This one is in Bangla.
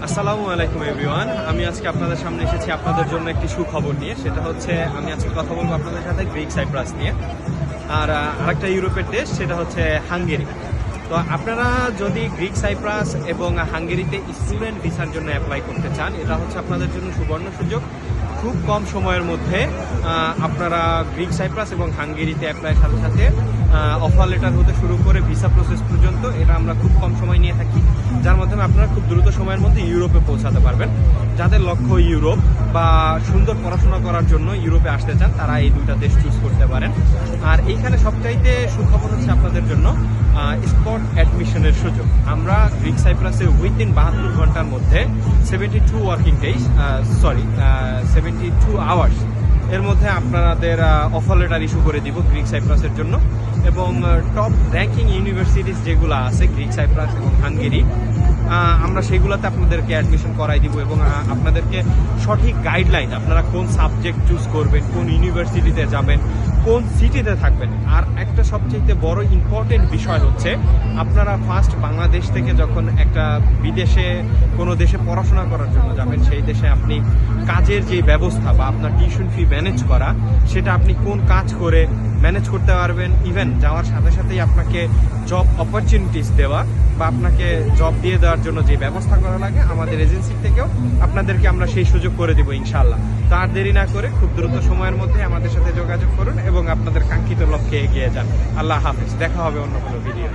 আসসালামু আলাইকুম এভরিওয়ান। আমি আজকে আপনাদের সামনে এসেছি আপনাদের জন্য একটি সুখবর নিয়ে। সেটা হচ্ছে আমি আজকে কথা বলবো আপনাদের সাথে গ্রিক সাইপ্রাস নিয়ে। আর আরেকটা ইউরোপের দেশ, সেটা হচ্ছে হাঙ্গেরি। তো আপনারা যদি গ্রিক সাইপ্রাস এবং হাঙ্গেরিতে স্টুডেন্ট ভিসার জন্য অ্যাপ্লাই করতে চান, এটা হচ্ছে আপনাদের জন্য সুবর্ণ সুযোগ। খুব কম সময়ের মধ্যে আপনারা গ্রিক সাইপ্রাস এবং হাঙ্গেরিতে অ্যাপ্লাইয়ের সাথে সাথে অফার লেটার হতে শুরু করে ভিসা প্রসেস পর্যন্ত এটা আমরা খুব কম সময় নিয়ে থাকি, যার মাধ্যমে আপনারা খুব দ্রুত সময়ের মধ্যে ইউরোপে পৌঁছাতে পারবেন। যাদের লক্ষ্য ইউরোপ বা সুন্দর পড়াশোনা করার জন্য ইউরোপে আসতে চান, তারা এই দুইটা দেশ চুজ করতে পারেন। আর এইখানে সবচাইতে সুখবর হচ্ছে আপনাদের জন্য স্পট অ্যাডমিশনের সুযোগ। আমরা গ্রিক সাইপ্রাসে উইদিন 72 ঘন্টার মধ্যে 72 ওয়ার্কিং ডেজ 72 আওয়ার্স এর মধ্যে আপনাদের অফার লেটার ইস্যু করে দিব গ্রিক সাইপ্রাসের জন্য। এবং টপ র্যাঙ্কিং ইউনিভার্সিটিস যেগুলো আছে গ্রিক সাইপ্রাস এবং হাঙ্গেরি, আমরা সেগুলোতে আপনাদেরকে অ্যাডমিশন করাই দিব এবং আপনাদেরকে সঠিক গাইডলাইন, আপনারা কোন সাবজেক্ট চুজ করবেন, কোন ইউনিভার্সিটিতে যাবেন, কোন সিটিতে থাকবেন। আর একটা সবচেয়ে বড় ইম্পর্টেন্ট বিষয় হচ্ছে, আপনারা ফার্স্ট বাংলাদেশ থেকে যখন একটা বিদেশে কোনো দেশে পড়াশোনা করার জন্য যাবেন, সেই দেশে আপনি কাজের যে ব্যবস্থা বা আপনার টিউশন ফি ম্যানেজ করা, সেটা আপনি কোন কাজ করে ম্যানেজ করতে পারবেন। ইভেন যাওয়ার সাথে সাথেই আপনাকে জব অপরচুনিটিস দেওয়া বা আপনাকে জব দিয়ে দেওয়ার জন্য যে ব্যবস্থা করা লাগে, আমাদের এজেন্সি থেকেও আপনাদেরকে আমরা সেই সুযোগ করে দিব ইনশাআল্লাহ। তো আর দেরি না করে খুব দ্রুত সময়ের মধ্যে আমাদের সাথে যোগাযোগ করুন এবং আপনাদের কাঙ্ক্ষিত লক্ষ্যে এগিয়ে যান। আল্লাহ হাফেজ, দেখা হবে অন্য কোনো ভিডিও।